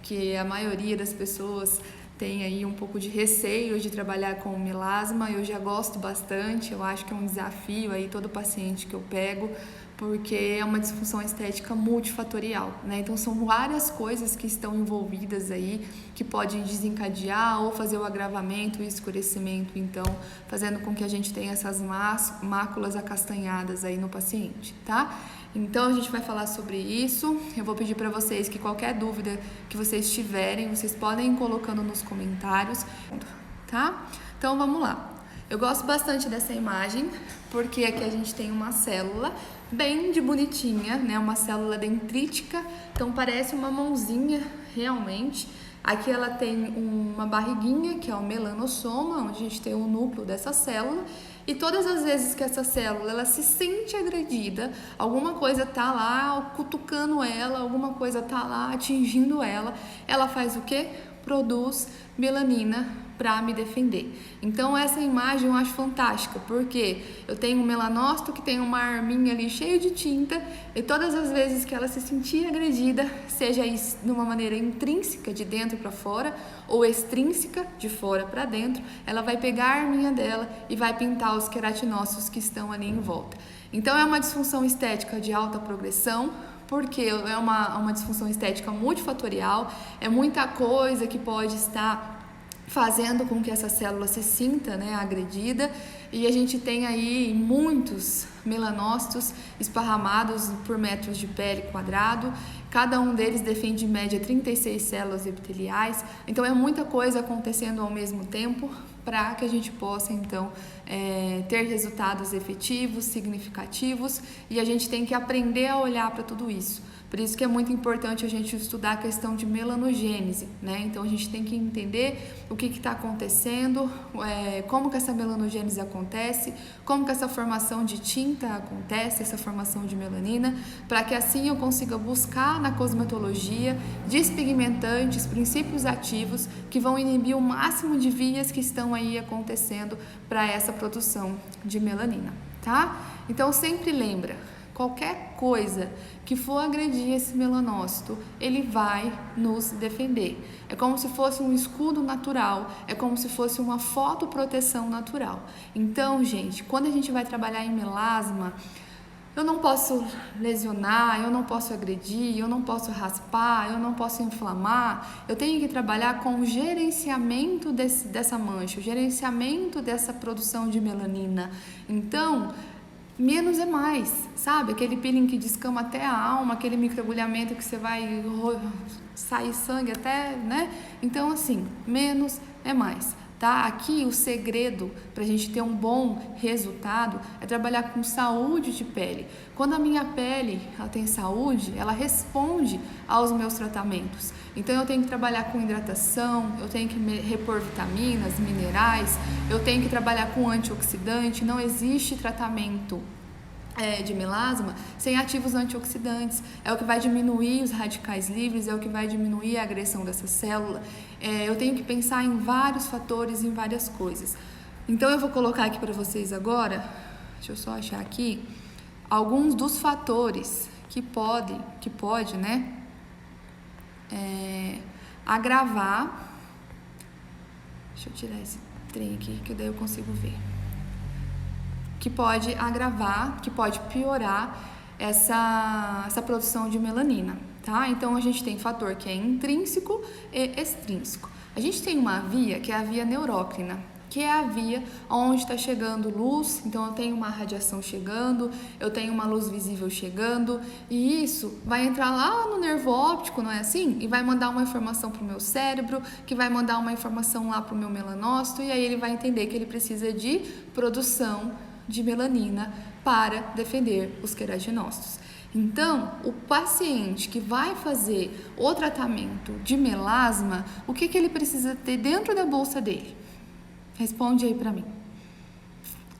que a maioria das pessoas tem aí um pouco de receio de trabalhar com melasma. Eu já gosto bastante, eu acho que é um desafio aí todo paciente que eu pego, porque é uma disfunção estética multifatorial, né? Então são várias coisas que estão envolvidas aí, que podem desencadear ou fazer o agravamento e escurecimento, então fazendo com que a gente tenha essas máculas acastanhadas aí no paciente, tá? Então a gente vai falar sobre isso. Eu vou pedir para vocês que qualquer dúvida que vocês tiverem, vocês podem ir colocando nos comentários, tá? Então vamos lá. Eu gosto bastante dessa imagem, porque aqui a gente tem uma célula bem de bonitinha, né? Uma célula dendrítica, então parece uma mãozinha realmente. Aqui ela tem uma barriguinha, que é o melanossoma, onde a gente tem o núcleo dessa célula. E todas as vezes que essa célula ela se sente agredida, alguma coisa tá lá cutucando ela, alguma coisa tá lá atingindo ela, ela faz o quê? Produz melanina para me defender. Então essa imagem eu acho fantástica, porque eu tenho um melanócito que tem uma arminha ali cheia de tinta, e todas as vezes que ela se sentir agredida, seja isso de uma maneira intrínseca, de dentro para fora, ou extrínseca, de fora para dentro, ela vai pegar a arminha dela e vai pintar os queratinócitos que estão ali em volta. Então é uma disfunção estética de alta progressão, porque é uma disfunção estética multifatorial, é muita coisa que pode estar fazendo com que essa célula se sinta, né, agredida, e a gente tem aí muitos melanócitos esparramados por metros de pele quadrado. Cada um deles defende em média 36 células epiteliais, então é muita coisa acontecendo ao mesmo tempo para que a gente possa então ter resultados efetivos, significativos, e a gente tem que aprender a olhar para tudo isso. Por isso que é muito importante a gente estudar a questão de melanogênese, né? Então a gente tem que entender o que está acontecendo, como que essa melanogênese acontece, como que essa formação de tinta acontece, essa formação de melanina, para que assim eu consiga buscar na cosmetologia despigmentantes, princípios ativos que vão inibir o máximo de vias que estão aí acontecendo para essa produção de melanina, tá? Então sempre lembra, qualquer coisa que for agredir esse melanócito, ele vai nos defender. É como se fosse um escudo natural, é como se fosse uma fotoproteção natural. Então, gente, quando a gente vai trabalhar em melasma, eu não posso lesionar, eu não posso agredir, eu não posso raspar, eu não posso inflamar. Eu tenho que trabalhar com o gerenciamento dessa mancha, o gerenciamento dessa produção de melanina. Então, menos é mais, sabe? Aquele peeling que descama até a alma, aquele microagulhamento que você vai sair sangue até, né? Então, assim, menos é mais, tá? Aqui o segredo para a gente ter um bom resultado é trabalhar com saúde de pele. Quando a minha pele ela tem saúde, ela responde aos meus tratamentos. Então eu tenho que trabalhar com hidratação, eu tenho que repor vitaminas, minerais, eu tenho que trabalhar com antioxidante. Não existe tratamento de melasma sem ativos antioxidantes. É o que vai diminuir os radicais livres, é o que vai diminuir a agressão dessa célula. Eu tenho que pensar em vários fatores, em várias coisas. Então eu vou colocar aqui para vocês agora, deixa eu só achar aqui, alguns dos fatores que pode, né, agravar. Deixa eu tirar esse trem aqui, que daí eu consigo ver. Que pode agravar, que pode piorar essa produção de melanina, tá? Então a gente tem fator que é intrínseco e extrínseco. A gente tem uma via que é a via neurócrina, que é a via onde está chegando luz. Então eu tenho uma radiação chegando, eu tenho uma luz visível chegando, e isso vai entrar lá no nervo óptico, não é assim? E vai mandar uma informação para o meu cérebro, que vai mandar uma informação lá para o meu melanócito, e aí ele vai entender que ele precisa de produção de melanina para defender os queratinócitos. Então, o paciente que vai fazer o tratamento de melasma, o que ele precisa ter dentro da bolsa dele? Responde aí para mim.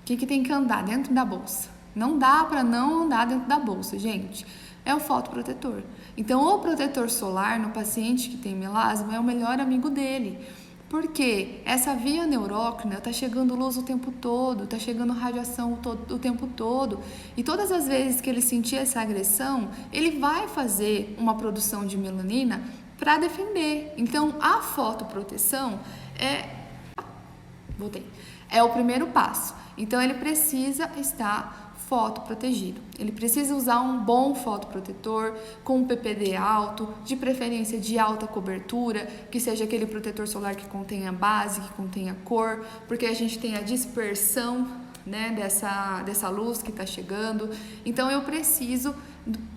O que tem que andar dentro da bolsa? Não dá para não andar dentro da bolsa, gente. É o fotoprotetor. Então, o protetor solar no paciente que tem melasma é o melhor amigo dele. Porque essa via neurócrina está chegando luz o tempo todo, está chegando radiação o tempo todo. E todas as vezes que ele sentir essa agressão, ele vai fazer uma produção de melanina para defender. Então, a fotoproteção é o primeiro passo. Então, ele precisa estar fotoprotegido. Ele precisa usar um bom fotoprotetor com um PPD alto, de preferência de alta cobertura, que seja aquele protetor solar que contenha base, que contenha cor, porque a gente tem a dispersão, né, dessa luz que está chegando. Então, eu preciso,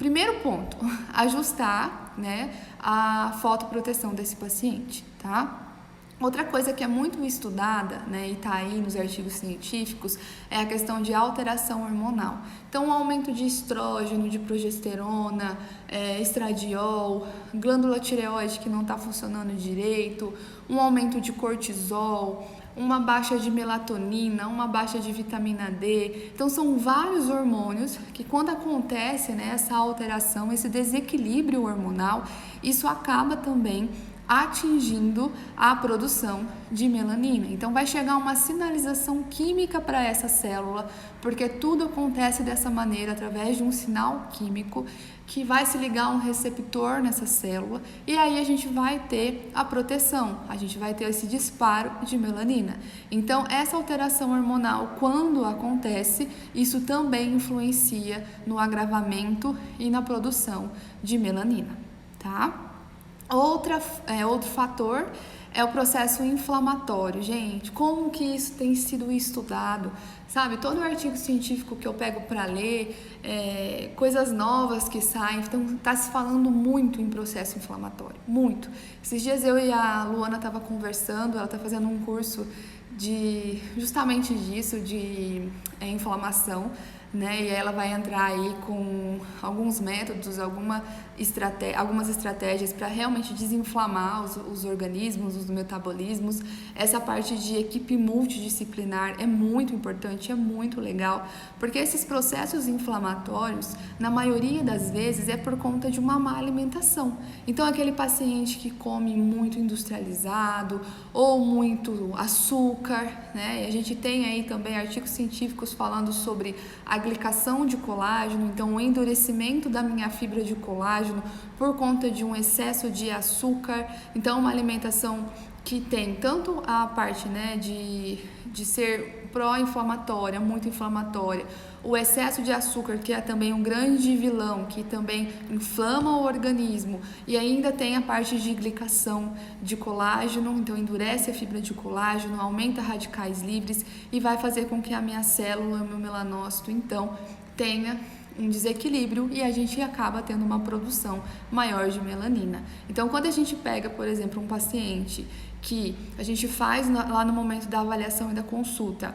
primeiro ponto, ajustar, né, a fotoproteção desse paciente, tá? Outra coisa que é muito estudada, né, e está aí nos artigos científicos, é a questão de alteração hormonal. Então, o aumento de estrógeno, de progesterona, estradiol, glândula tireoide que não está funcionando direito, um aumento de cortisol, uma baixa de melatonina, uma baixa de vitamina D. Então, são vários hormônios que, quando acontece, né, essa alteração, esse desequilíbrio hormonal, isso acaba também atingindo a produção de melanina. Então, vai chegar uma sinalização química para essa célula, porque tudo acontece dessa maneira, através de um sinal químico que vai se ligar a um receptor nessa célula, e aí a gente vai ter a proteção, a gente vai ter esse disparo de melanina. Então, essa alteração hormonal, quando acontece, isso também influencia no agravamento e na produção de melanina, tá? Outro fator é o processo inflamatório. Gente, como que isso tem sido estudado? Sabe, todo artigo científico que eu pego para ler, coisas novas que saem, então está se falando muito em processo inflamatório, muito. Esses dias eu e a Luana estava conversando, ela está fazendo um curso justamente disso, de inflamação, né? E ela vai entrar aí com alguns métodos, algumas estratégias para realmente desinflamar os organismos, os metabolismos. Essa parte de equipe multidisciplinar é muito importante, é muito legal, porque esses processos inflamatórios, na maioria das vezes, é por conta de uma má alimentação. Então, aquele paciente que come muito industrializado ou muito açúcar, né? E a gente tem aí também artigos científicos falando sobre a glicação de colágeno, então o endurecimento da minha fibra de colágeno por conta de um excesso de açúcar. Então, uma alimentação que tem tanto a parte, né, de ser pró-inflamatória, muito inflamatória, o excesso de açúcar, que é também um grande vilão, que também inflama o organismo, e ainda tem a parte de glicação de colágeno, então endurece a fibra de colágeno, aumenta radicais livres e vai fazer com que a minha célula, o meu melanócito, então, tenha um desequilíbrio e a gente acaba tendo uma produção maior de melanina. Então, quando a gente pega, por exemplo, um paciente que a gente faz lá no momento da avaliação e da consulta,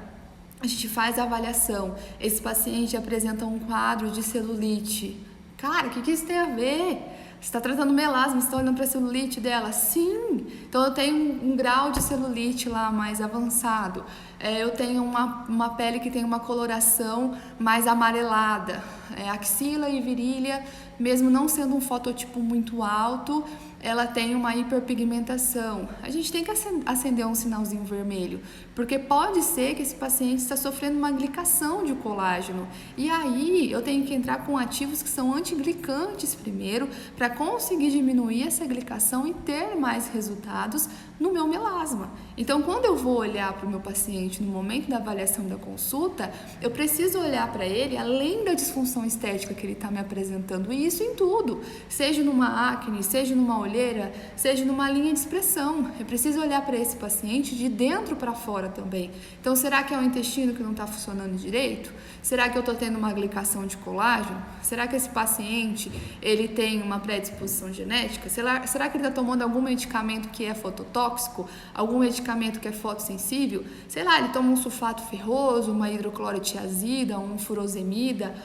a gente faz a avaliação, esse paciente apresenta um quadro de celulite. Cara, o que isso tem a ver? Você está tratando melasma, você está olhando para a celulite dela? Sim! Então, eu tenho um grau de celulite lá mais avançado. Eu tenho uma pele que tem uma coloração mais amarelada. Axila e virilha, mesmo não sendo um fototipo muito alto, ela tem uma hiperpigmentação. A gente tem que acender um sinalzinho vermelho, porque pode ser que esse paciente está sofrendo uma glicação de colágeno. E aí eu tenho que entrar com ativos que são antiglicantes primeiro, para conseguir diminuir essa glicação e ter mais resultados no meu melasma. Então, quando eu vou olhar para o meu paciente no momento da avaliação da consulta, eu preciso olhar para ele além da disfunção estética que ele está me apresentando, e isso em tudo, seja numa acne, seja numa olheira, seja numa linha de expressão. Eu preciso olhar para esse paciente de dentro para fora também. Então, será que é o intestino que não está funcionando direito? Será que eu estou tendo uma glicação de colágeno? Será que esse paciente ele tem uma predisposição genética? Será que ele está tomando algum medicamento que é fototóxico? Algum medicamento que é fotossensível? Sei lá, ele toma um sulfato ferroso, uma hidroclorotiazida, um furosemida,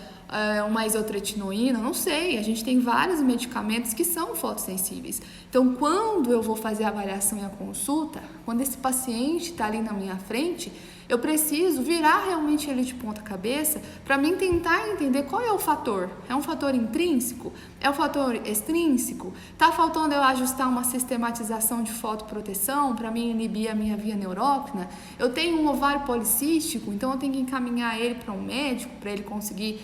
uma isotretinoína, não sei. A gente tem vários medicamentos que são fotossensíveis. Então, quando eu vou fazer a avaliação e a consulta, quando esse paciente está ali na minha frente, Eu preciso virar realmente ele de ponta cabeça para mim tentar entender qual é o fator. É um fator intrínseco? É um fator extrínseco? Tá faltando eu ajustar uma sistematização de fotoproteção para mim inibir a minha via neurópina? Eu tenho um ovário policístico, então eu tenho que encaminhar ele para um médico para ele conseguir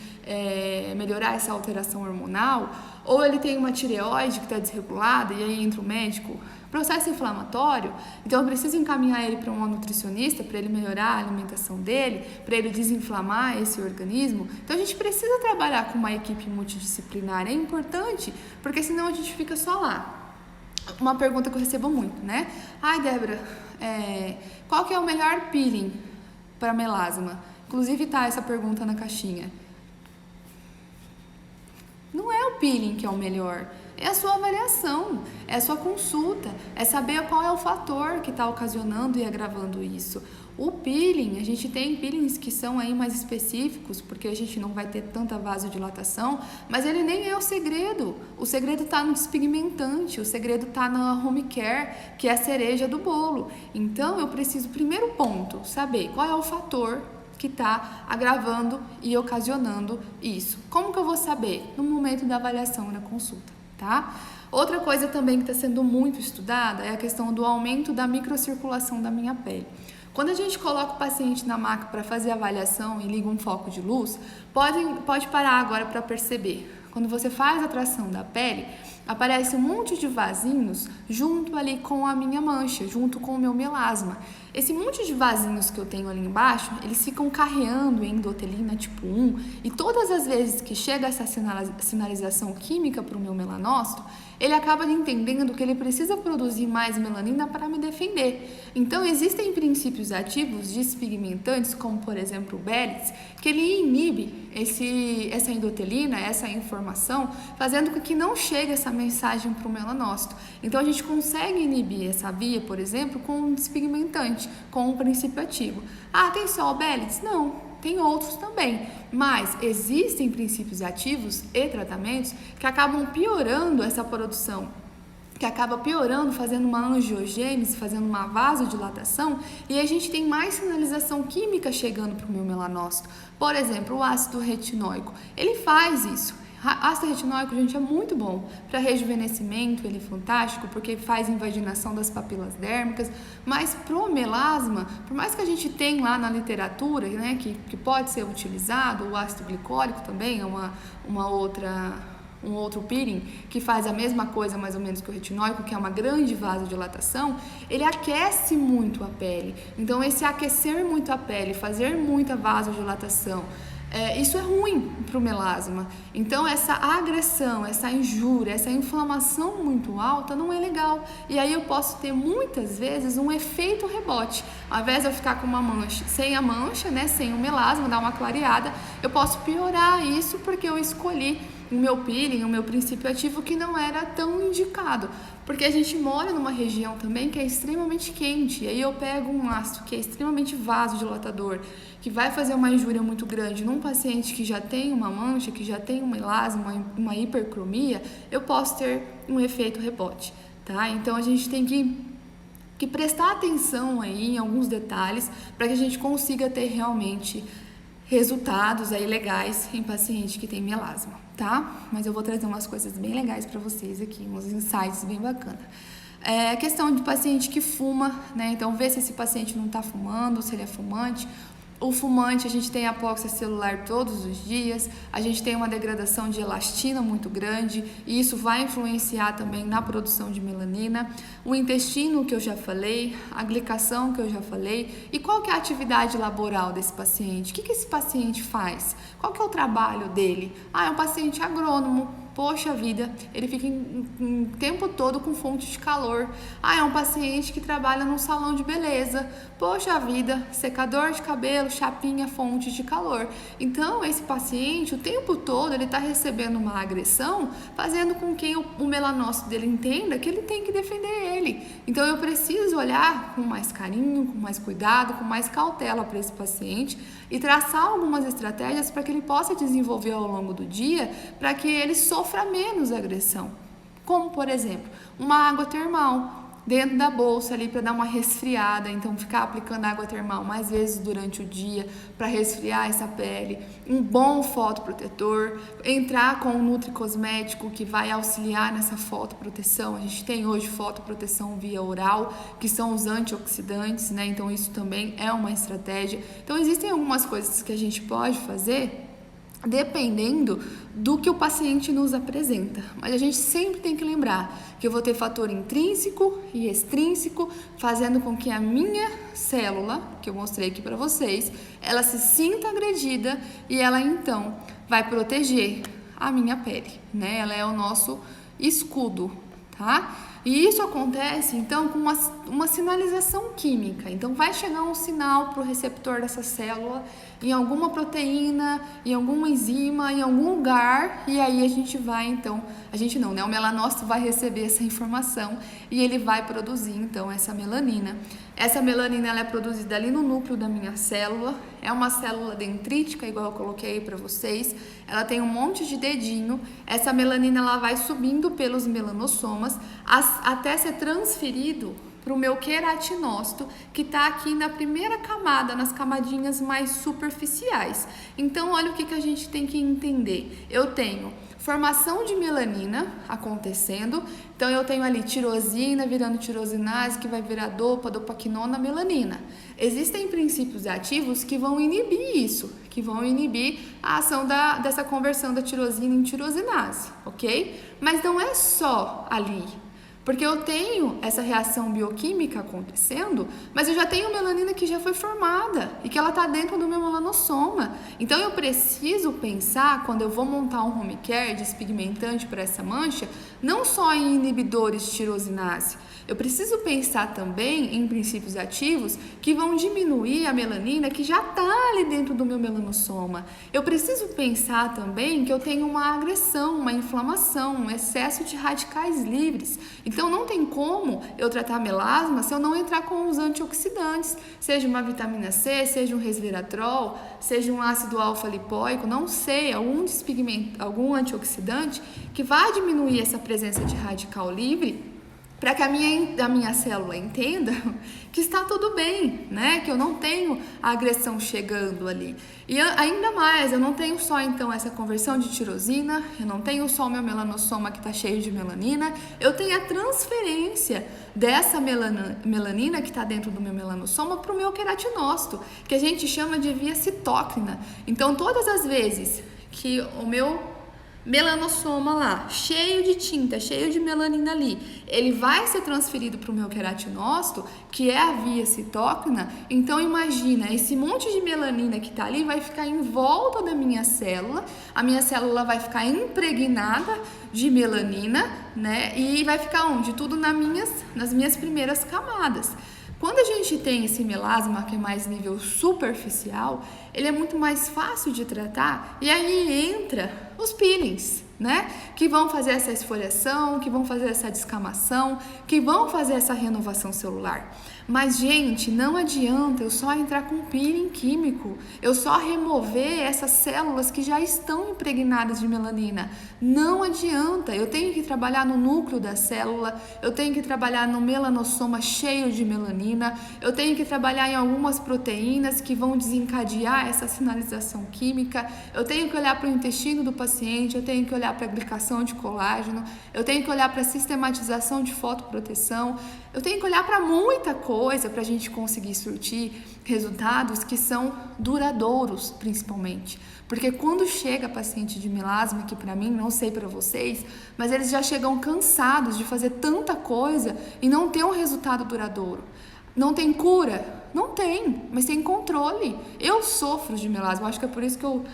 melhorar essa alteração hormonal? Ou ele tem uma tireoide que está desregulada e aí entra o médico? Processo inflamatório, então eu preciso encaminhar ele para um nutricionista para ele melhorar a alimentação dele, para ele desinflamar esse organismo. Então a gente precisa trabalhar com uma equipe multidisciplinar, é importante, porque senão a gente fica só lá. Uma pergunta que eu recebo muito, né? Ai, Débora, qual que é o melhor peeling para melasma? Inclusive tá essa pergunta na caixinha. Não é o peeling que é o melhor, é a sua avaliação, é a sua consulta, é saber qual é o fator que está ocasionando e agravando isso. O peeling, a gente tem peelings que são aí mais específicos, porque a gente não vai ter tanta vasodilatação, mas ele nem é o segredo está no despigmentante, o segredo está na home care, que é a cereja do bolo. Então eu preciso, primeiro ponto, saber qual é o fator que está agravando e ocasionando isso. Como que eu vou saber? No momento da avaliação na consulta, tá? Outra coisa também que está sendo muito estudada é a questão do aumento da microcirculação da minha pele. Quando a gente coloca o paciente na maca para fazer a avaliação e liga um foco de luz, pode parar agora para perceber. Quando você faz a tração da pele, aparece um monte de vasinhos junto ali com a minha mancha, junto com o meu melasma. Esse monte de vasinhos que eu tenho ali embaixo, eles ficam carreando endotelina tipo 1 e todas as vezes que chega essa sinalização química para o meu melanócito, ele acaba entendendo que ele precisa produzir mais melanina para me defender. Então, existem princípios ativos despigmentantes, como por exemplo o Bellis, que ele inibe essa endotelina, essa informação, fazendo com que não chegue essa mensagem para o melanócito. Então, a gente consegue inibir essa via, por exemplo, com um despigmentante, com um princípio ativo. Ah, tem só o Bellis? Não. Tem outros também, mas existem princípios ativos e tratamentos que acabam piorando essa produção, que acaba piorando, fazendo uma angiogênese, fazendo uma vasodilatação, e a gente tem mais sinalização química chegando para o meu melanócito. Por exemplo, o ácido retinóico, ele faz isso. Ácido retinóico, gente, é muito bom para rejuvenescimento, ele é fantástico porque faz invaginação das papilas dérmicas, mas pro melasma, por mais que a gente tenha lá na literatura, né, que pode ser utilizado, o ácido glicólico também é um outro peeling que faz a mesma coisa mais ou menos que o retinóico, que é uma grande vasodilatação, ele aquece muito a pele. Então, esse aquecer muito a pele, fazer muita vasodilatação, isso é ruim para o melasma. Então, essa agressão, essa injúria, essa inflamação muito alta não é legal. E aí eu posso ter muitas vezes um efeito rebote. Ao invés de eu ficar com uma mancha, sem a mancha, né, sem o melasma, dar uma clareada, eu posso piorar isso porque eu escolhi o meu peeling, o meu princípio ativo que não era tão indicado. Porque a gente mora numa região também que é extremamente quente, e aí eu pego um ácido que é extremamente vasodilatador, que vai fazer uma injúria muito grande num paciente que já tem uma mancha, que já tem um melasma, uma hipercromia, eu posso ter um efeito rebote, tá? Então a gente tem que prestar atenção aí em alguns detalhes para que a gente consiga ter realmente resultados aí legais em paciente que tem melasma, tá? Mas eu vou trazer umas coisas bem legais para vocês aqui, uns insights bem bacanas. A questão de paciente que fuma, né? Então, ver se esse paciente não está fumando, se ele é fumante. O fumante, a gente tem apóxia celular todos os dias, a gente tem uma degradação de elastina muito grande e isso vai influenciar também na produção de melanina. O intestino, que eu já falei, a glicação, que eu já falei. E qual que é a atividade laboral desse paciente? O que esse paciente faz? Qual que é o trabalho dele? Ah, é um paciente agrônomo. Poxa vida, ele fica o tempo todo com fonte de calor. Ah, é um paciente que trabalha num salão de beleza. Poxa vida, secador de cabelo, chapinha, fonte de calor. Então, esse paciente, o tempo todo, ele está recebendo uma agressão, fazendo com que o melanócito dele entenda que ele tem que defender ele. Então, eu preciso olhar com mais carinho, com mais cuidado, com mais cautela para esse paciente e traçar algumas estratégias para que ele possa desenvolver ao longo do dia, para que ele sofra menos agressão. Como, por exemplo, uma água termal. dentro da bolsa ali para dar uma resfriada, então ficar aplicando água termal mais vezes durante o dia para resfriar essa pele, um bom fotoprotetor, entrar com um nutricosmético que vai auxiliar nessa fotoproteção. A gente tem hoje fotoproteção via oral, que são os antioxidantes, né? Então isso também é uma estratégia. Então existem algumas coisas que a gente pode fazer dependendo do que o paciente nos apresenta, mas a gente sempre tem que lembrar que eu vou ter fator intrínseco e extrínseco, fazendo com que a minha célula, que eu mostrei aqui para vocês, ela se sinta agredida e ela então vai proteger a minha pele, né? Ela é o nosso escudo, tá? E isso acontece, então, com uma sinalização química. Então, vai chegar um sinal para o receptor dessa célula, em alguma proteína, em alguma enzima, em algum lugar, e aí a gente vai, então, o melanócito vai receber essa informação e ele vai produzir, então, essa melanina. Essa melanina, ela é produzida ali no núcleo da minha célula, é uma célula dendrítica, igual eu coloquei para vocês, ela tem um monte de dedinho, essa melanina, ela vai subindo pelos melanossomas, até ser transferido para o meu queratinócito, que está aqui na primeira camada, nas camadinhas mais superficiais. Então, olha o que a gente tem que entender. Eu tenho formação de melanina acontecendo, então eu tenho ali tirosina virando tirosinase, que vai virar dopaquinona, melanina. Existem princípios ativos que vão inibir isso, que vão inibir a ação dessa conversão da tirosina em tirosinase, ok? Mas não é só ali. Porque eu tenho essa reação bioquímica acontecendo, mas eu já tenho melanina que já foi formada e que ela está dentro do meu melanossoma. Então eu preciso pensar, quando eu vou montar um home care despigmentante para essa mancha, não só em inibidores de tirosinase. Eu preciso pensar também em princípios ativos que vão diminuir a melanina que já está ali dentro do meu melanossoma. Eu preciso pensar também que eu tenho uma agressão, uma inflamação, um excesso de radicais livres. Então não tem como eu tratar melasma se eu não entrar com os antioxidantes, seja uma vitamina C, seja um resveratrol, seja um ácido alfa-lipóico, não sei, algum antioxidante que vai diminuir essa presença de radical livre, para que a minha célula entenda que está tudo bem, né? Que eu não tenho a agressão chegando ali. E ainda mais, eu não tenho só então essa conversão de tirosina, eu não tenho só o meu melanossoma que está cheio de melanina, eu tenho a transferência dessa melanina que está dentro do meu melanossoma para o meu queratinócito, que a gente chama de via citócrina. Então, todas as vezes que o meu melanossoma lá, cheio de tinta, cheio de melanina ali, ele vai ser transferido para o meu queratinócito, que é a via citócrina. Então imagina, esse monte de melanina que está ali vai ficar em volta da minha célula, a minha célula vai ficar impregnada de melanina, né? E vai ficar onde? Tudo nas minhas primeiras camadas. Quando a gente tem esse melasma que é mais nível superficial, ele é muito mais fácil de tratar e aí entra os peelings, né? Que vão fazer essa esfoliação, que vão fazer essa descamação, que vão fazer essa renovação celular. Mas, gente, não adianta eu só entrar com peeling químico, eu só remover essas células que já estão impregnadas de melanina. Não adianta, eu tenho que trabalhar no núcleo da célula, eu tenho que trabalhar no melanossoma cheio de melanina, eu tenho que trabalhar em algumas proteínas que vão desencadear essa sinalização química, eu tenho que olhar para o intestino do paciente, eu tenho que olhar para a glicação de colágeno, eu tenho que olhar para a sistematização de fotoproteção, eu tenho que olhar para muita coisa para a gente conseguir surtir resultados que são duradouros, principalmente. Porque quando chega paciente de melasma, que para mim, não sei para vocês, mas eles já chegam cansados de fazer tanta coisa e não ter um resultado duradouro. Não tem cura? Não tem, mas tem controle. Eu sofro de melasma, acho que é por isso que eu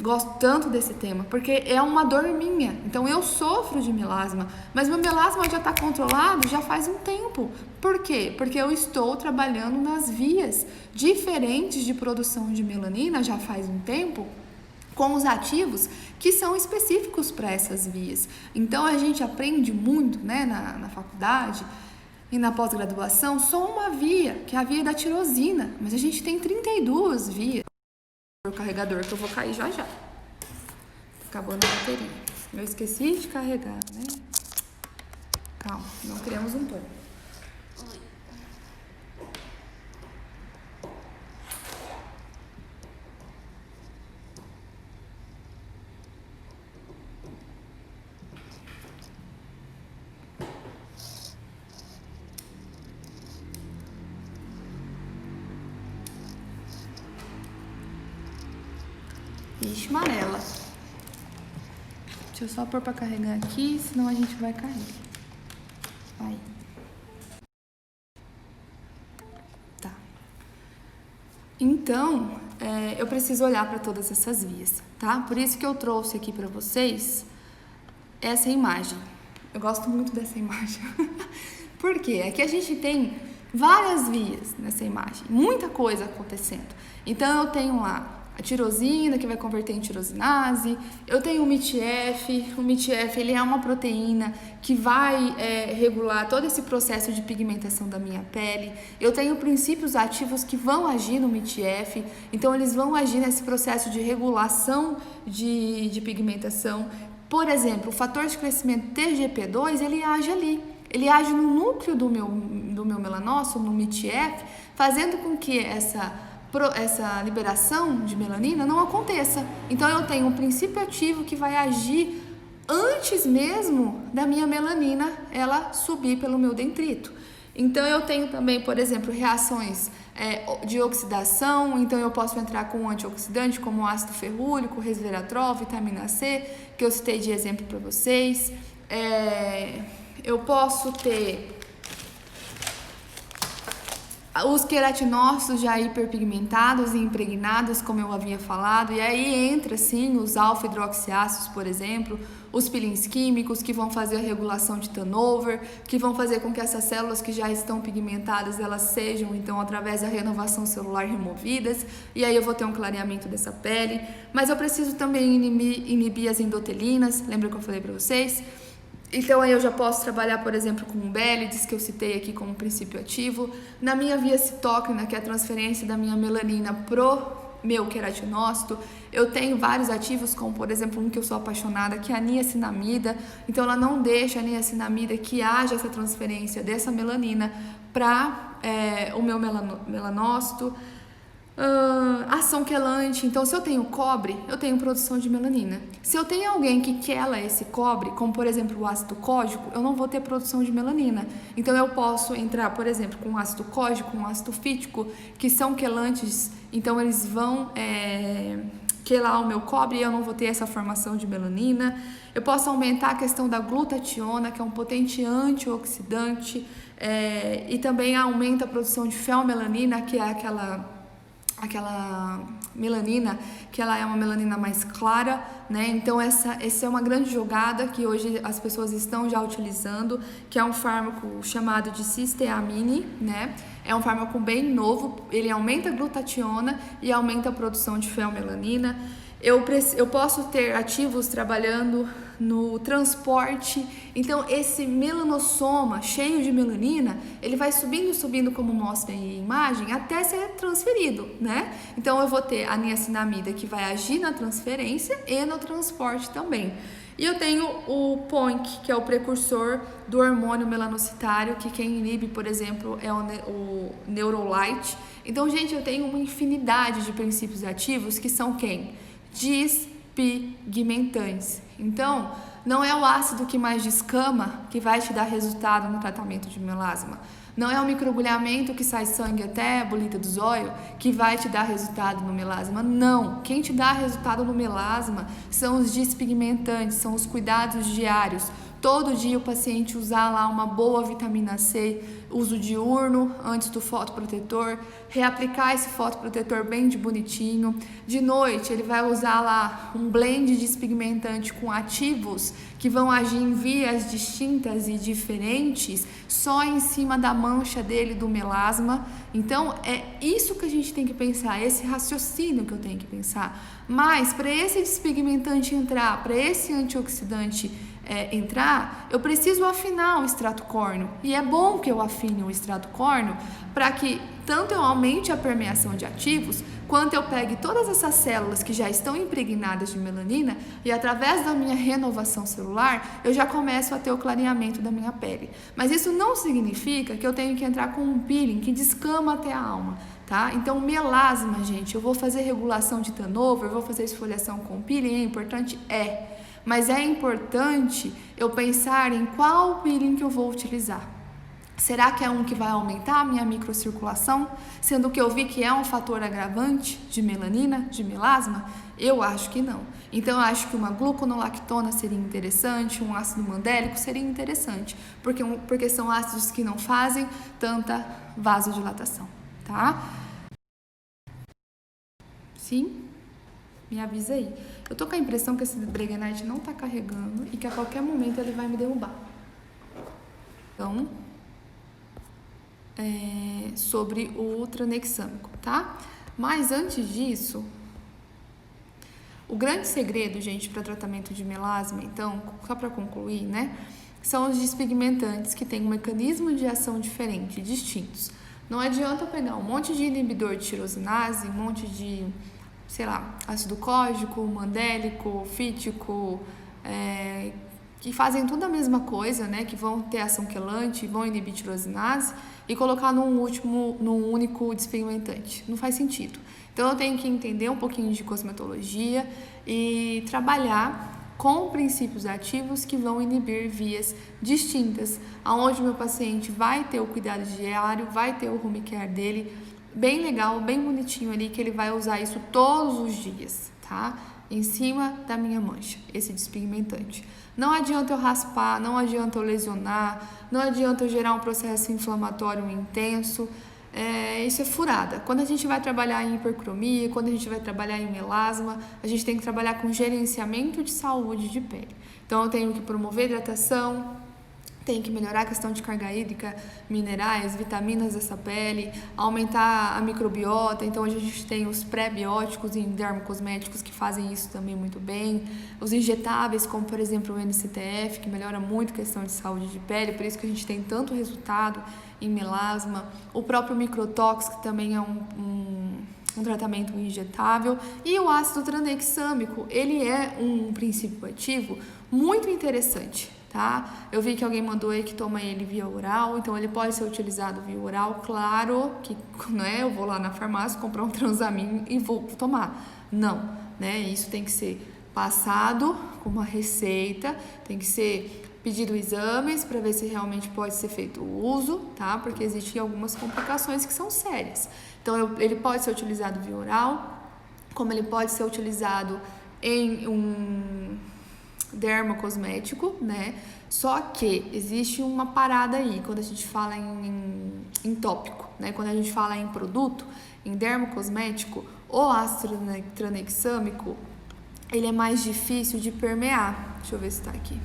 gosto tanto desse tema, porque é uma dor minha. Então eu sofro de melasma, mas meu melasma já está controlado já faz um tempo. Por quê? Porque eu estou trabalhando nas vias diferentes de produção de melanina já faz um tempo, com os ativos que são específicos para essas vias. Então a gente aprende muito, né, na faculdade e na pós-graduação, só uma via, que é a via da tirosina, mas a gente tem 32 vias. O carregador que eu vou cair já. Acabou na bateria. Eu esqueci de carregar, né? Calma, não criamos um pano. Ixi, amarela. Deixa eu só pôr pra carregar aqui, senão a gente vai cair. Aí. Tá. Então, eu preciso olhar para todas essas vias, tá? Por isso que eu trouxe aqui para vocês essa imagem. Eu gosto muito dessa imagem. Por quê? Aqui a gente tem várias vias nessa imagem, muita coisa acontecendo. Então, eu tenho lá a tirosina, que vai converter em tirosinase. Eu tenho o MITF. O MITF, ele é uma proteína que vai regular todo esse processo de pigmentação da minha pele. Eu tenho princípios ativos que vão agir no MITF. Então, eles vão agir nesse processo de regulação de pigmentação. Por exemplo, o fator de crescimento TGP2, ele age ali. Ele age no núcleo do meu melanócito, no MITF, fazendo com que essa liberação de melanina não aconteça. Então, eu tenho um princípio ativo que vai agir antes mesmo da minha melanina ela subir pelo meu dendrito. Então, eu tenho também, por exemplo, reações de oxidação. Então, eu posso entrar com um antioxidante como ácido ferrúrico, resveratrol, vitamina C, que eu citei de exemplo para vocês. Eu posso ter os queratinócitos já hiperpigmentados e impregnados, como eu havia falado, e aí entra sim os alfa-hidroxiácidos, por exemplo, os peelings químicos que vão fazer a regulação de turnover, que vão fazer com que essas células que já estão pigmentadas, elas sejam então através da renovação celular removidas, e aí eu vou ter um clareamento dessa pele. Mas eu preciso também inibir as endotelinas, lembra que eu falei para vocês? Então, aí eu já posso trabalhar, por exemplo, com o Bélides, que eu citei aqui como princípio ativo. Na minha via citócrina, que é a transferência da minha melanina pro meu queratinócito, eu tenho vários ativos, como, por exemplo, um que eu sou apaixonada, que é a niacinamida. Então, ela não deixa a niacinamida que haja essa transferência dessa melanina para o meu melanócito. Ação quelante. Então, se eu tenho cobre, eu tenho produção de melanina. Se eu tenho alguém que quela esse cobre, como por exemplo o ácido cógico, eu não vou ter produção de melanina. Então, eu posso entrar, por exemplo, com ácido cógico, com ácido fítico, que são quelantes. Então, eles vão quelar o meu cobre e eu não vou ter essa formação de melanina. Eu posso aumentar a questão da glutationa, que é um potente antioxidante, e também aumenta a produção de feomelanina, que é aquela melanina, que ela é uma melanina mais clara, né? Então, essa é uma grande jogada que hoje as pessoas estão já utilizando, que é um fármaco chamado de cisteamine, né? É um fármaco bem novo, ele aumenta a glutationa e aumenta a produção de feomelanina. Eu posso ter ativos trabalhando no transporte. Então, esse melanossoma cheio de melanina, ele vai subindo, como mostra aí a imagem, até ser transferido, né? Então, eu vou ter a niacinamida que vai agir na transferência e no transporte também. E eu tenho o PONC, que é o precursor do hormônio melanocitário, que quem inibe, por exemplo, é o Neurolite. Então, gente, eu tenho uma infinidade de princípios ativos que são quem? Despigmentantes. Então, não é o ácido que mais descama que vai te dar resultado no tratamento de melasma. Não é o microagulhamento que sai sangue até a bolita do zóio que vai te dar resultado no melasma. Não. Quem te dá resultado no melasma são os despigmentantes, são os cuidados diários. Todo dia o paciente usar lá uma boa vitamina C, uso diurno antes do fotoprotetor, reaplicar esse fotoprotetor bem de bonitinho. De noite ele vai usar lá um blend de despigmentante com ativos que vão agir em vias distintas e diferentes só em cima da mancha dele do melasma. Então é isso que a gente tem que pensar, esse raciocínio que eu tenho que pensar. Mas para esse despigmentante entrar, para esse antioxidante entrar, eu preciso afinar o extrato córneo. E é bom que eu afine o extrato córneo para que tanto eu aumente a permeação de ativos, quanto eu pegue todas essas células que já estão impregnadas de melanina e através da minha renovação celular, eu já começo a ter o clareamento da minha pele. Mas isso não significa que eu tenho que entrar com um peeling que descama até a alma. Tá? Então, melasma, gente, eu vou fazer regulação de turnover, vou fazer esfoliação com peeling, é importante? Mas é importante eu pensar em qual peeling que eu vou utilizar. Será que é um que vai aumentar a minha microcirculação? Sendo que eu vi que é um fator agravante de melanina, de melasma? Eu acho que não. Então, eu acho que uma gluconolactona seria interessante, um ácido mandélico seria interessante, porque são ácidos que não fazem tanta vasodilatação, tá? Sim? Me avisa aí. Eu tô com a impressão que esse Breguenite não tá carregando e que a qualquer momento ele vai me derrubar. Então, sobre o tranexâmico, tá? Mas antes disso, o grande segredo, gente, para tratamento de melasma, então, só para concluir, né, são os despigmentantes que têm um mecanismo de ação diferente, distintos. Não adianta eu pegar um monte de inibidor de tirosinase, um monte de, sei lá, ácido cógico, mandélico, fítico, que fazem tudo a mesma coisa, né, que vão ter ação quelante, vão inibir tirosinase, e colocar num único despigmentante. Não faz sentido. Então, eu tenho que entender um pouquinho de cosmetologia e trabalhar com princípios ativos que vão inibir vias distintas, aonde o meu paciente vai ter o cuidado diário, vai ter o home care dele, bem legal, bem bonitinho ali, que ele vai usar isso todos os dias, tá? Em cima da minha mancha, esse despigmentante. Não adianta eu raspar, não adianta eu lesionar, não adianta eu gerar um processo inflamatório intenso. Isso é furada. Quando a gente vai trabalhar em hipercromia, quando a gente vai trabalhar em melasma, a gente tem que trabalhar com gerenciamento de saúde de pele. Então, eu tenho que promover hidratação, tem que melhorar a questão de carga hídrica, minerais, vitaminas dessa pele, aumentar a microbiota. Então, hoje a gente tem os pré-bióticos em dermocosméticos que fazem isso também muito bem. Os injetáveis, como por exemplo o NCTF, que melhora muito a questão de saúde de pele, por isso que a gente tem tanto resultado em melasma. O próprio microtox, que também é um tratamento injetável. E o ácido tranexâmico, ele é um princípio ativo muito interessante. Tá? Eu vi que alguém mandou aí que toma ele via oral, então ele pode ser utilizado via oral, claro que, né, eu vou lá na farmácia comprar um Transamin e vou tomar. Não, né? Isso tem que ser passado com uma receita, tem que ser pedido exames para ver se realmente pode ser feito o uso, tá? Porque existem algumas complicações que são sérias. Então, ele pode ser utilizado via oral, como ele pode ser utilizado em um dermocosmético, né? Só que existe uma parada aí, quando a gente fala em tópico, né? Quando a gente fala em produto, em dermocosmético, o ácido tranexâmico, ele é mais difícil de permear. Deixa eu ver se tá aqui.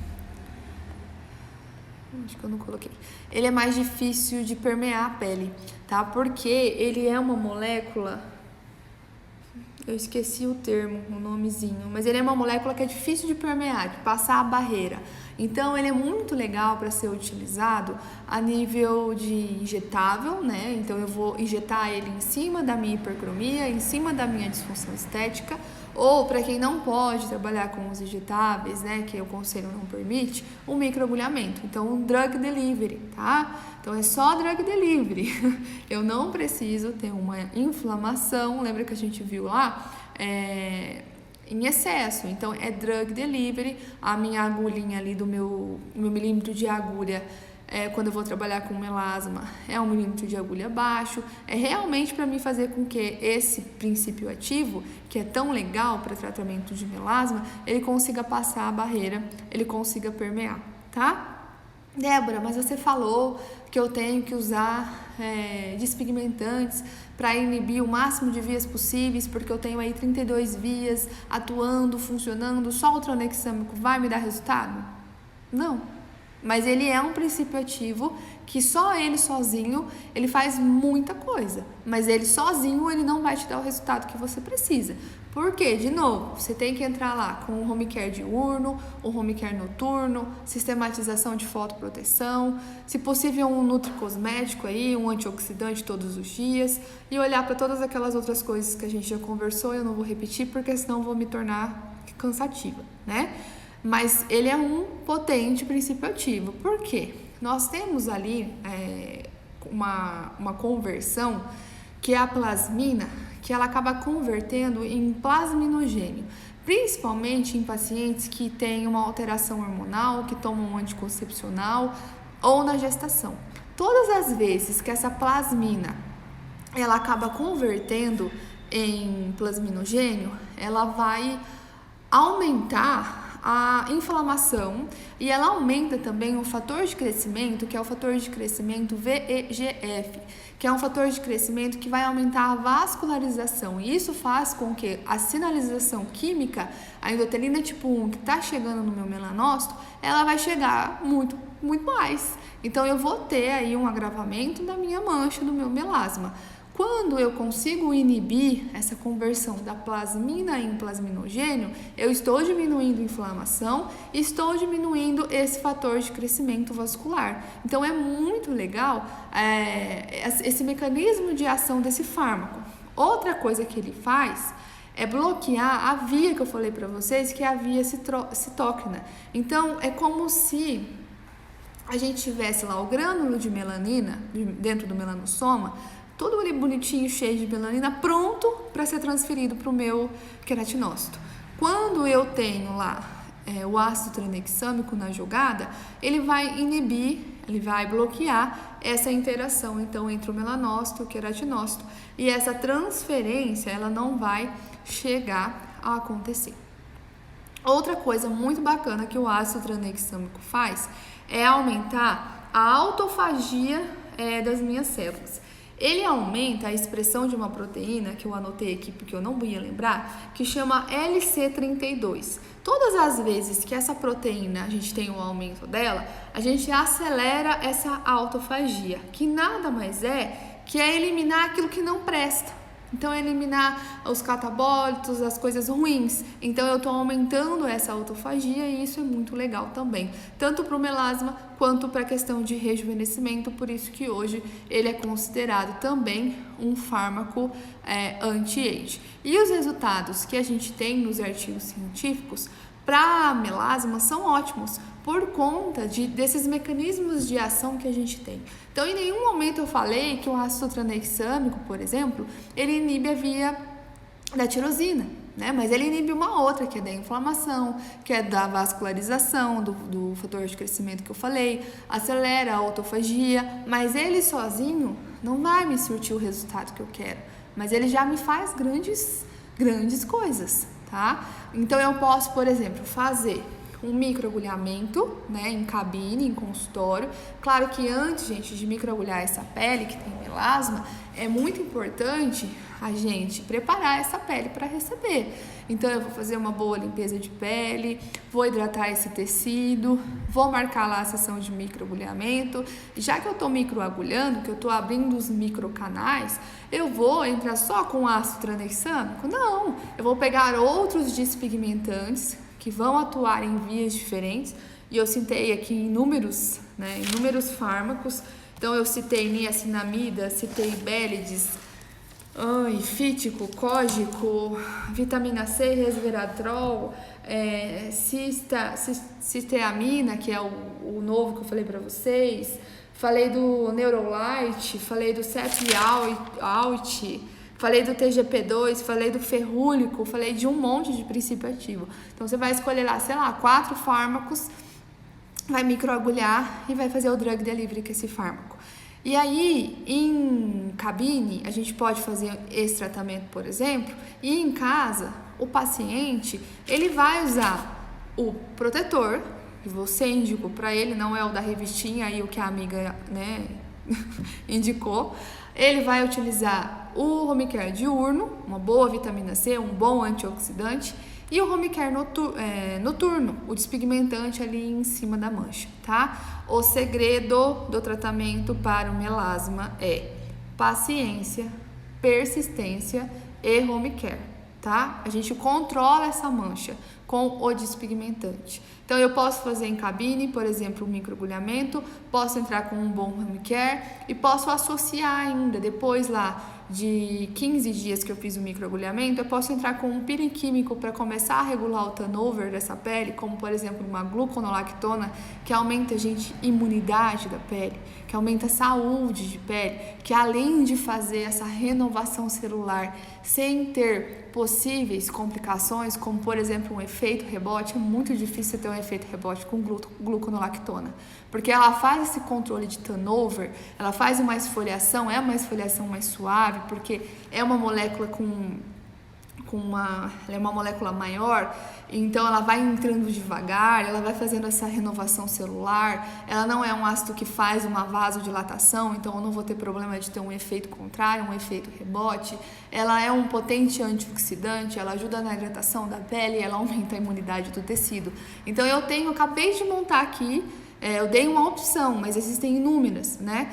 Acho que eu não coloquei. Ele é mais difícil de permear a pele, tá? Porque ele é uma molécula... Eu esqueci o termo, o nomezinho, mas ele é uma molécula que é difícil de permear, de passar a barreira. Então, ele é muito legal para ser utilizado a nível de injetável, né? Então, eu vou injetar ele em cima da minha hipercromia, em cima da minha disfunção estética, ou para quem não pode trabalhar com os injetáveis, né, que o conselho não permite, um microagulhamento. Então, um drug delivery, tá? Então, é só drug delivery. Eu não preciso ter uma inflamação, lembra que a gente viu lá? Em excesso. Então, é drug delivery. A minha agulhinha ali do meu milímetro de agulha, quando eu vou trabalhar com melasma, é 1 milímetro de agulha baixo. É realmente para mim fazer com que esse princípio ativo, que é tão legal para tratamento de melasma, ele consiga passar a barreira, ele consiga permear, tá? Débora, mas você falou que eu tenho que usar despigmentantes para inibir o máximo de vias possíveis, porque eu tenho aí 32 vias atuando, funcionando, só o tranexâmico vai me dar resultado? Não. Mas ele é um princípio ativo que só ele sozinho, ele faz muita coisa. Mas ele sozinho, ele não vai te dar o resultado que você precisa. Por quê? De novo, você tem que entrar lá com o home care diurno, o home care noturno, sistematização de fotoproteção, se possível um nutricosmético aí, um antioxidante todos os dias e olhar para todas aquelas outras coisas que a gente já conversou. Eu não vou repetir porque senão vou me tornar cansativa, né? Mas ele é um potente princípio ativo. Por quê? Nós temos ali uma conversão que é a plasmina, que ela acaba convertendo em plasminogênio, principalmente em pacientes que têm uma alteração hormonal, que tomam um anticoncepcional ou na gestação. Todas as vezes que essa plasmina ela acaba convertendo em plasminogênio, ela vai aumentar a inflamação e ela aumenta também o fator de crescimento, que é o fator de crescimento VEGF, que é um fator de crescimento que vai aumentar a vascularização. E isso faz com que a sinalização química, a endotelina tipo 1, que está chegando no meu melanócito, ela vai chegar muito mais. Então eu vou ter aí um agravamento da minha mancha, do meu melasma. Quando eu consigo inibir essa conversão da plasmina em plasminogênio, eu estou diminuindo a inflamação e estou diminuindo esse fator de crescimento vascular. Então é muito legal esse mecanismo de ação desse fármaco. Outra coisa que ele faz é bloquear a via que eu falei para vocês, que é a via citócrina. Então é como se a gente tivesse lá o grânulo de melanina dentro do melanossoma, todo ali bonitinho, cheio de melanina, pronto para ser transferido para o meu queratinócito. Quando eu tenho lá o ácido tranexâmico na jogada, ele vai inibir, ele vai bloquear essa interação então entre o melanócito e o queratinócito, e essa transferência ela não vai chegar a acontecer. Outra coisa muito bacana que o ácido tranexâmico faz é aumentar a autofagia das minhas células. Ele aumenta a expressão de uma proteína, que eu anotei aqui porque eu não ia lembrar, que chama LC32. Todas as vezes que essa proteína, a gente tem um aumento dela, a gente acelera essa autofagia, que nada mais é que eliminar aquilo que não presta. Então, eliminar os catabólitos, as coisas ruins. Então, eu estou aumentando essa autofagia e isso é muito legal também. Tanto para o melasma quanto para a questão de rejuvenescimento. Por isso que hoje ele é considerado também um fármaco anti-age. E os resultados que a gente tem nos artigos científicos para melasma são ótimos por conta desses mecanismos de ação que a gente tem. Então, em nenhum momento eu falei que o ácido tranexâmico, por exemplo, ele inibe a via da tirosina, né? Mas ele inibe uma outra, que é da inflamação, que é da vascularização, do fator de crescimento que eu falei, acelera a autofagia, mas ele sozinho não vai me surtir o resultado que eu quero, mas ele já me faz grandes coisas, tá? Então, eu posso, por exemplo, fazer um microagulhamento, né, em cabine, em consultório. Claro que antes, gente, de microagulhar essa pele que tem melasma, é muito importante a gente preparar essa pele para receber. Então, eu vou fazer uma boa limpeza de pele, vou hidratar esse tecido, vou marcar lá a sessão de microagulhamento. Já que eu estou microagulhando, que eu estou abrindo os microcanais, eu vou entrar só com ácido tranexâmico? Não, eu vou pegar outros despigmentantes que vão atuar em vias diferentes, e eu citei aqui inúmeros fármacos. Então eu citei niacinamida, citei bélides, fítico, cógico, vitamina C, resveratrol, cisteamina, que é o novo que eu falei para vocês, falei do Neurolite, falei do Cetrialt, falei do TGP2, falei do ferrúlico, falei de um monte de princípio ativo. Então, você vai escolher lá, 4 fármacos, vai microagulhar e vai fazer o drug delivery com esse fármaco. E aí, em cabine, a gente pode fazer esse tratamento, por exemplo, e em casa, o paciente, ele vai usar o protetor, que você indicou para ele, não é o da revistinha aí, o que a amiga, né, indicou. Ele vai utilizar o home care diurno, uma boa vitamina C, um bom antioxidante, e o home care noturno, o despigmentante ali em cima da mancha, tá? O segredo do tratamento para o melasma é paciência, persistência e home care, tá? A gente controla essa mancha com o despigmentante. Então, eu posso fazer em cabine, por exemplo, um microagulhamento, posso entrar com um bom home care e posso associar ainda depois lá de 15 dias que eu fiz o microagulhamento, eu posso entrar com um peeling químico para começar a regular o turnover dessa pele, como por exemplo uma gluconolactona, que aumenta a imunidade da pele, que aumenta a saúde de pele, que além de fazer essa renovação celular sem ter possíveis complicações, como por exemplo um efeito rebote, é muito difícil ter um efeito rebote com gluconolactona, porque ela faz esse controle de turnover, ela faz uma esfoliação, é uma esfoliação mais suave, porque é uma molécula ela é uma molécula maior, então ela vai entrando devagar, ela vai fazendo essa renovação celular, ela não é um ácido que faz uma vasodilatação, então eu não vou ter problema de ter um efeito contrário, um efeito rebote, ela é um potente antioxidante, ela ajuda na hidratação da pele, ela aumenta a imunidade do tecido. Então eu acabei de montar aqui, eu dei uma opção, mas existem inúmeras, né?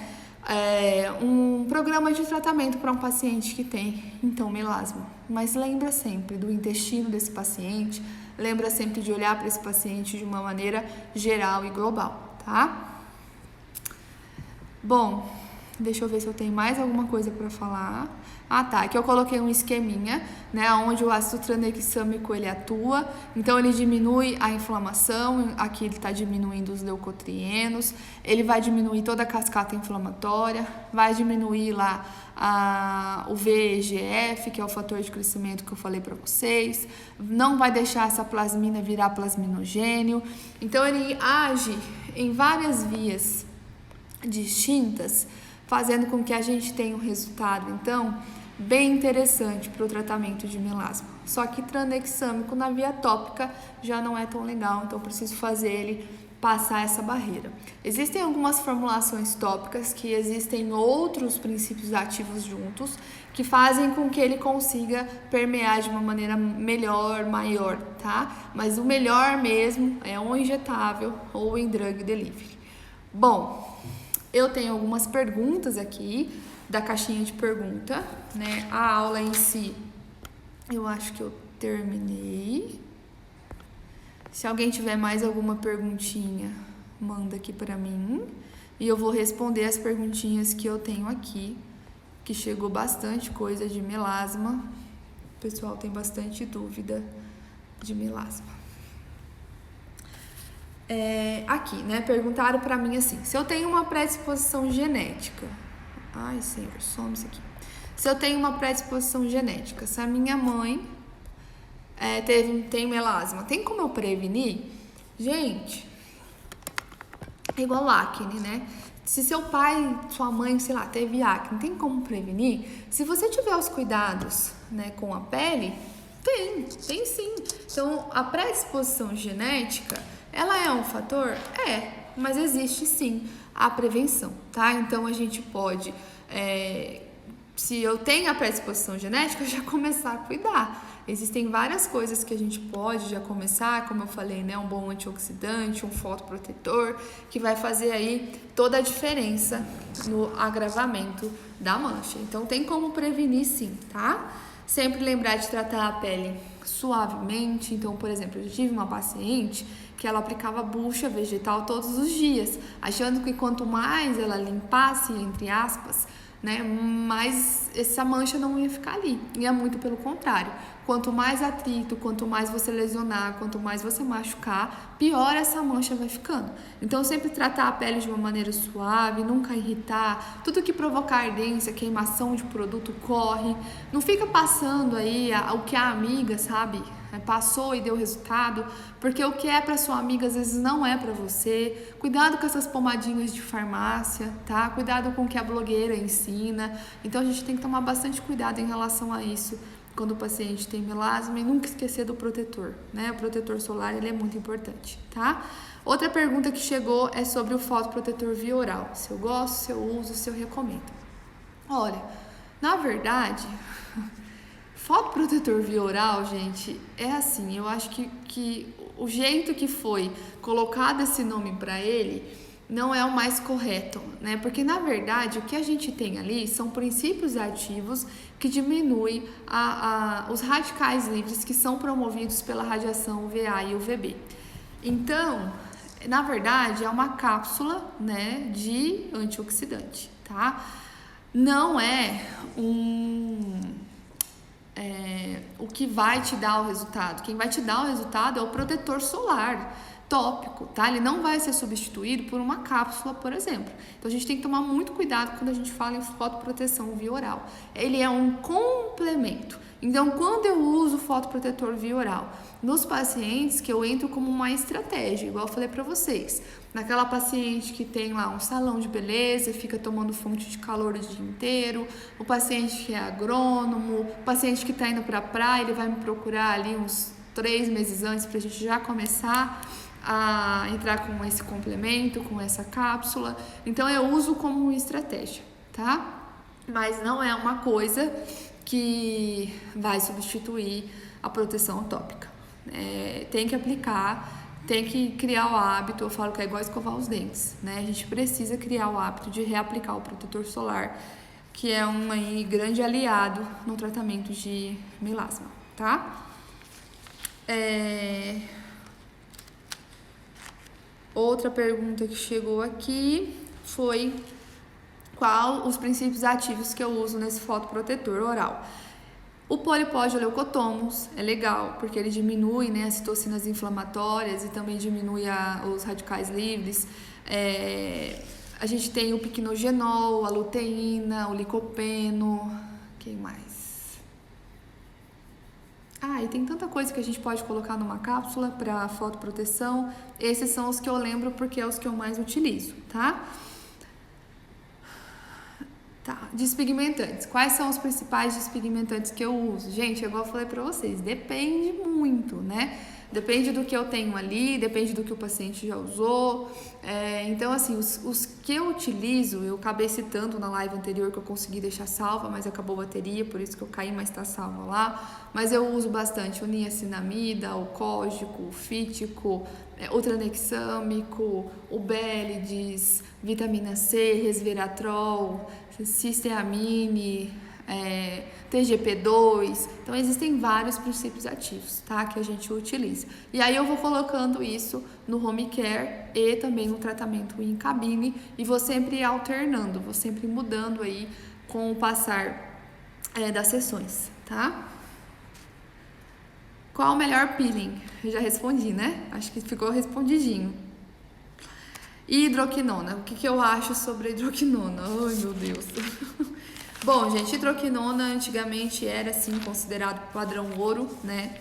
Um programa de tratamento para um paciente que tem, então, melasma. Mas lembra sempre do intestino desse paciente, lembra sempre de olhar para esse paciente de uma maneira geral e global, tá? Bom, deixa eu ver se eu tenho mais alguma coisa para falar. Ah, tá, aqui eu coloquei um esqueminha, né, onde o ácido tranexâmico ele atua, então ele diminui a inflamação, aqui ele está diminuindo os leucotrienos, ele vai diminuir toda a cascata inflamatória, vai diminuir lá o VEGF, que é o fator de crescimento que eu falei para vocês, não vai deixar essa plasmina virar plasminogênio, então ele age em várias vias distintas, fazendo com que a gente tenha um resultado, então, bem interessante para o tratamento de melasma. Só que tranexâmico na via tópica já não é tão legal, então preciso fazer ele passar essa barreira. Existem algumas formulações tópicas que existem outros princípios ativos juntos que fazem com que ele consiga permear de uma maneira melhor, maior, tá? Mas o melhor mesmo é um injetável ou em drug delivery. Bom, eu tenho algumas perguntas aqui da caixinha de pergunta, né? A aula em si, eu acho que eu terminei. Se alguém tiver mais alguma perguntinha, manda aqui para mim e eu vou responder as perguntinhas que eu tenho aqui, que chegou bastante coisa de melasma. O pessoal tem bastante dúvida de melasma. Aqui, né? Perguntaram para mim assim: se eu tenho uma predisposição genética, ai, senhor, some isso aqui. Se eu tenho uma predisposição genética, se a minha mãe tem melasma, tem como eu prevenir? Gente, é igual acne, né? Se seu pai, sua mãe, sei lá, teve acne, tem como prevenir? Se você tiver os cuidados, né, com a pele, tem sim. Então, a predisposição genética, ela é um fator? Mas existe sim a prevenção, tá? Então, a gente pode, se eu tenho a predisposição genética, já começar a cuidar. Existem várias coisas que a gente pode já começar, como eu falei, né? Um bom antioxidante, um fotoprotetor, que vai fazer aí toda a diferença no agravamento da mancha. Então, tem como prevenir sim, tá? Sempre lembrar de tratar a pele suavemente. Então, por exemplo, eu tive uma paciente que ela aplicava bucha vegetal todos os dias, achando que quanto mais ela limpasse, entre aspas, né, mais essa mancha não ia ficar ali. E é muito pelo contrário. Quanto mais atrito, quanto mais você lesionar, quanto mais você machucar, pior essa mancha vai ficando. Então, sempre tratar a pele de uma maneira suave, nunca irritar. Tudo que provocar ardência, queimação de produto, corre. Não fica passando aí o que a amiga, sabe, passou e deu resultado, porque o que é para sua amiga às vezes não é para você. Cuidado com essas pomadinhas de farmácia, tá? Cuidado com o que a blogueira ensina. Então, a gente tem que tomar bastante cuidado em relação a isso quando o paciente tem melasma, e nunca esquecer do protetor, né? O protetor solar, ele é muito importante, tá? Outra pergunta que chegou é sobre o fotoprotetor via oral. Se eu gosto, se eu uso, se eu recomendo. Olha, na verdade, fotoprotetor via oral, gente, é assim, eu acho que o jeito que foi colocado esse nome para ele não é o mais correto, né? Porque, na verdade, o que a gente tem ali são princípios ativos que diminuem os radicais livres que são promovidos pela radiação UVA e UVB. Então, na verdade, é uma cápsula, né, de antioxidante, tá? não é o que vai te dar o resultado. Quem vai te dar o resultado é o protetor solar tópico, tá? Ele não vai ser substituído por uma cápsula, por exemplo. Então a gente tem que tomar muito cuidado quando a gente fala em fotoproteção via oral. Ele é um complemento. Então, quando eu uso fotoprotetor via oral, nos pacientes que eu entro como uma estratégia, igual eu falei para vocês, naquela paciente que tem lá um salão de beleza e fica tomando fonte de calor o dia inteiro, o paciente que é agrônomo, o paciente que está indo para a praia, ele vai me procurar ali uns 3 meses antes para a gente já começar a entrar com esse complemento, com essa cápsula. Então eu uso como estratégia, tá? Mas não é uma coisa que vai substituir a proteção tópica. Tem que aplicar, tem que criar o hábito. Eu falo que é igual escovar os dentes, né? A gente precisa criar o hábito de reaplicar o protetor solar, que é um grande aliado no tratamento de melasma, tá? Outra pergunta que chegou aqui foi qual os princípios ativos que eu uso nesse fotoprotetor oral. O polipódio leucotomus é legal, porque ele diminui, né, as citocinas inflamatórias e também diminui os radicais livres. A gente tem o piquenogenol, a luteína, o licopeno, quem mais? E tem tanta coisa que a gente pode colocar numa cápsula para fotoproteção. Esses são os que eu lembro porque é os que eu mais utilizo, tá? Despigmentantes. Quais são os principais despigmentantes que eu uso? Gente, igual eu falei pra vocês, depende muito, né? Depende do que eu tenho ali, depende do que o paciente já usou. Então, assim, os que eu utilizo, eu acabei citando na live anterior que eu consegui deixar salva, mas acabou a bateria, por isso que eu caí, mas tá salva lá. Mas eu uso bastante o niacinamida, o cógico, o fítico, o tranexâmico, o Bélides, vitamina C, resveratrol, cisteamine, TGP2. Então existem vários princípios ativos, tá, que a gente utiliza. E aí eu vou colocando isso no home care e também no tratamento em cabine e vou sempre alternando, vou sempre mudando aí com o passar das sessões, tá? Qual o melhor peeling? Eu já respondi, né? Acho que ficou respondidinho. E hidroquinona, o que eu acho sobre a hidroquinona? Ai, meu Deus. Bom, gente, hidroquinona antigamente era, assim, considerado padrão ouro, né?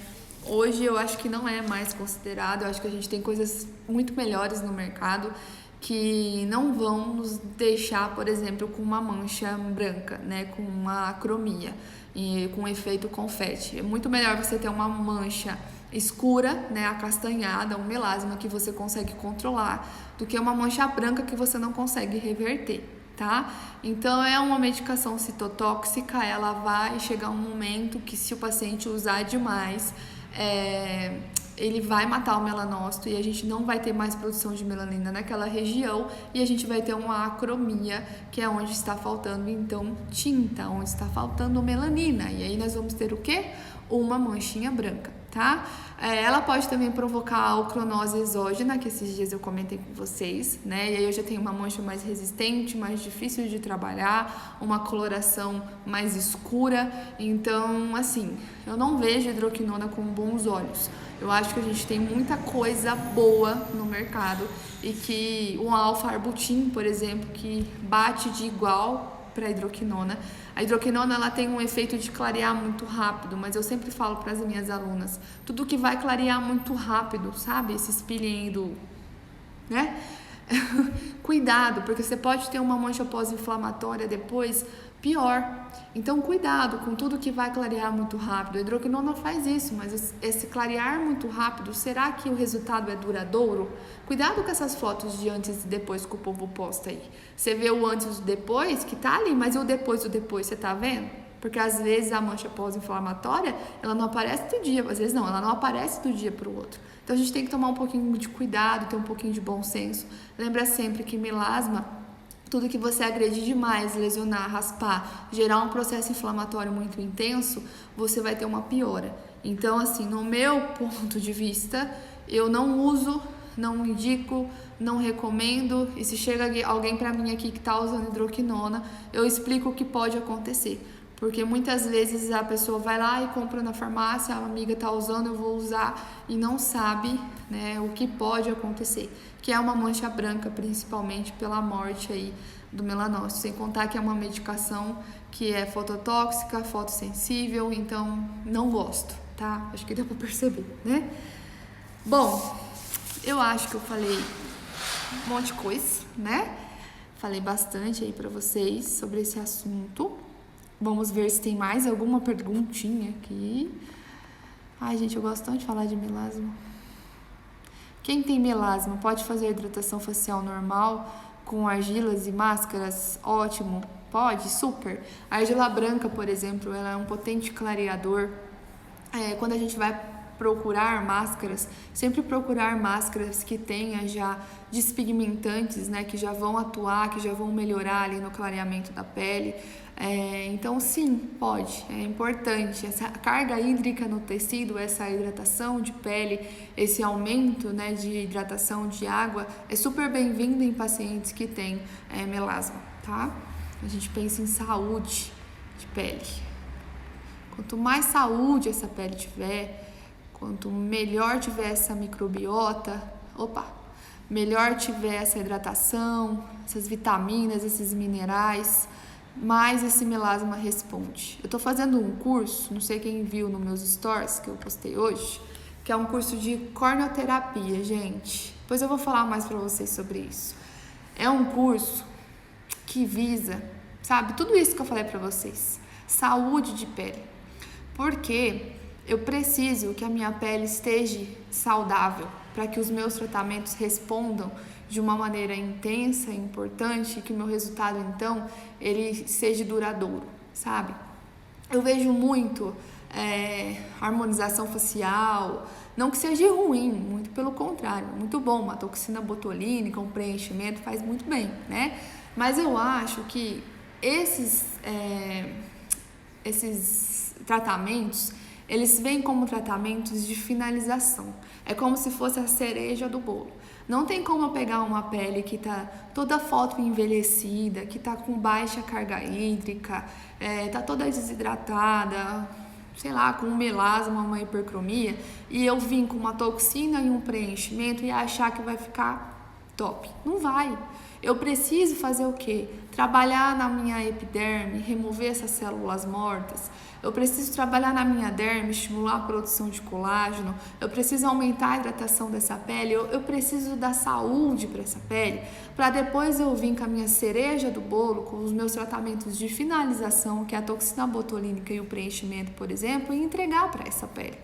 Hoje eu acho que não é mais considerado, eu acho que a gente tem coisas muito melhores no mercado que não vão nos deixar, por exemplo, com uma mancha branca, né? Com uma acromia e com efeito confete. É muito melhor você ter uma mancha escura, né, acastanhada, um melasma que você consegue controlar, do que uma mancha branca que você não consegue reverter, tá? Então é uma medicação citotóxica, ela vai chegar um momento que se o paciente usar demais, ele vai matar o melanócito e a gente não vai ter mais produção de melanina naquela região e a gente vai ter uma acromia, que é onde está faltando então tinta, onde está faltando melanina, e aí nós vamos ter o quê? Uma manchinha branca, tá? Ela pode também provocar a alcronose exógena, que esses dias eu comentei com vocês, né? E aí eu já tenho uma mancha mais resistente, mais difícil de trabalhar, uma coloração mais escura. Então, assim, eu não vejo hidroquinona com bons olhos. Eu acho que a gente tem muita coisa boa no mercado e que um alfa-arbutin, por exemplo, que bate de igual para a hidroquinona. A hidroquinona, ela tem um efeito de clarear muito rápido, mas eu sempre falo para as minhas alunas, tudo que vai clarear muito rápido, sabe? Esses peeling né? Cuidado, porque você pode ter uma mancha pós-inflamatória depois pior. Então, cuidado com tudo que vai clarear muito rápido. A hidroquinona faz isso, mas esse clarear muito rápido, será que o resultado é duradouro? Cuidado com essas fotos de antes e depois que o povo posta aí. Você vê o antes e o depois, que tá ali, mas e o depois, você tá vendo? Porque às vezes a mancha pós-inflamatória, ela não aparece do dia, às vezes não, ela não aparece do dia para o outro. Então a gente tem que tomar um pouquinho de cuidado, ter um pouquinho de bom senso. Lembra sempre que melasma, tudo que você agredir demais, lesionar, raspar, gerar um processo inflamatório muito intenso, você vai ter uma piora. Então, assim, no meu ponto de vista, eu não uso não indico, não recomendo. E se chega alguém para mim aqui que está usando hidroquinona, eu explico o que pode acontecer. Porque muitas vezes a pessoa vai lá e compra na farmácia, a amiga está usando, eu vou usar, e não sabe, né, o que pode acontecer, que é uma mancha branca, principalmente pela morte aí do melanócito, sem contar que é uma medicação que é fototóxica, fotossensível, então não gosto, tá? Acho que deu pra perceber, né? Bom, eu acho que eu falei um monte de coisa, né? Falei bastante aí pra vocês sobre esse assunto. Vamos ver se tem mais alguma perguntinha aqui. Ai, gente, eu gosto tanto de falar de melasma. Quem tem melasma pode fazer hidratação facial normal com argilas e máscaras? Ótimo. Pode? Super. A argila branca, por exemplo, ela é um potente clareador. Quando a gente vai procurar máscaras, sempre procurar máscaras que tenha já despigmentantes, né, que já vão atuar, que já vão melhorar ali no clareamento da pele. Então sim, pode, é importante. Essa carga hídrica no tecido, essa hidratação de pele, esse aumento, né, de hidratação de água é super bem-vindo em pacientes que têm melasma, tá? A gente pensa em saúde de pele. Quanto mais saúde essa pele tiver, quanto melhor tiver essa microbiota, melhor tiver essa hidratação, essas vitaminas, esses minerais, mais esse melasma responde. Eu tô fazendo um curso, não sei quem viu nos meus stories que eu postei hoje, que é um curso de corneoterapia, gente. Depois eu vou falar mais pra vocês sobre isso. É um curso que visa, sabe, tudo isso que eu falei pra vocês. Saúde de pele. Porque eu preciso que a minha pele esteja saudável para que os meus tratamentos respondam de uma maneira intensa e importante e que o meu resultado, então, ele seja duradouro, sabe? Eu vejo muito harmonização facial, não que seja ruim, muito pelo contrário, muito bom, uma toxina botulínica, um preenchimento faz muito bem, né? Mas eu acho que esses tratamentos, eles vêm como tratamentos de finalização. É como se fosse a cereja do bolo. Não tem como eu pegar uma pele que tá toda fotoenvelhecida, que tá com baixa carga hídrica, tá toda desidratada, sei lá, com um melasma, uma hipercromia, e eu vim com uma toxina e um preenchimento e achar que vai ficar top. Não vai. Eu preciso fazer o quê? Trabalhar na minha epiderme, remover essas células mortas. Eu preciso trabalhar na minha derme, estimular a produção de colágeno. Eu preciso aumentar a hidratação dessa pele. Eu preciso dar saúde para essa pele, para depois eu vir com a minha cereja do bolo, com os meus tratamentos de finalização, que é a toxina botulínica e o preenchimento, por exemplo, e entregar para essa pele.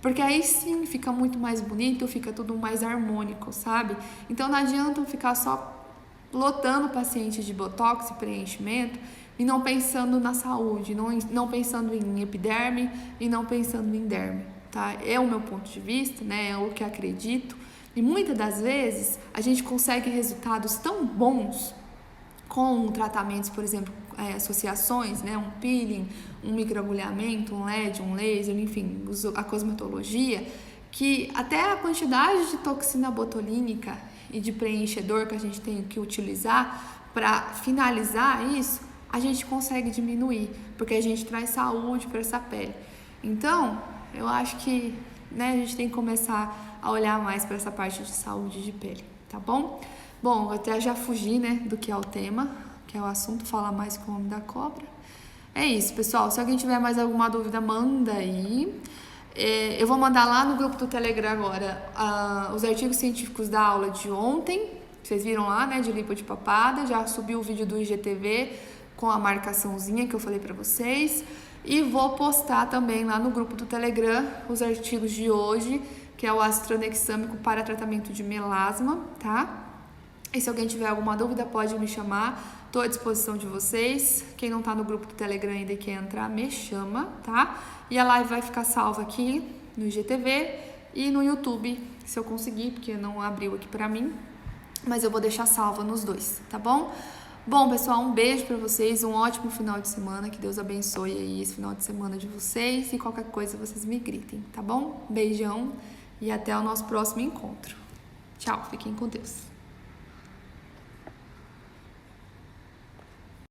Porque aí sim fica muito mais bonito, fica tudo mais harmônico, sabe? Então não adianta eu ficar só lotando o paciente de botox e preenchimento e não pensando na saúde, não pensando em epiderme e não pensando em derme, tá? É o meu ponto de vista, né? É o que acredito. E muitas das vezes a gente consegue resultados tão bons com tratamentos, por exemplo, associações, né? Um peeling, um microagulhamento, um LED, um laser, enfim, a cosmetologia, que até a quantidade de toxina botulínica e de preenchedor que a gente tem que utilizar para finalizar isso, a gente consegue diminuir, porque a gente traz saúde para essa pele. Então, eu acho que, né, a gente tem que começar a olhar mais para essa parte de saúde de pele, tá bom? Bom, eu até já fugi, né, do que é o tema, que é o assunto, falar mais com o homem da cobra. É isso, pessoal. Se alguém tiver mais alguma dúvida, manda aí. Eu vou mandar lá no grupo do Telegram agora os artigos científicos da aula de ontem. Vocês viram lá, né, de lipo de papada. Já subi o vídeo do IGTV com a marcaçãozinha que eu falei pra vocês. E vou postar também lá no grupo do Telegram os artigos de hoje, que é o ácido tranexâmico para tratamento de melasma, tá? E se alguém tiver alguma dúvida, pode me chamar. Estou à disposição de vocês. Quem não está no grupo do Telegram ainda e quer entrar, me chama, tá? E a live vai ficar salva aqui no IGTV e no YouTube, se eu conseguir, porque não abriu aqui pra mim. Mas eu vou deixar salva nos dois, tá bom? Bom, pessoal, um beijo pra vocês, um ótimo final de semana. Que Deus abençoe aí esse final de semana de vocês. E qualquer coisa, vocês me gritem, tá bom? Beijão e até o nosso próximo encontro. Tchau, fiquem com Deus.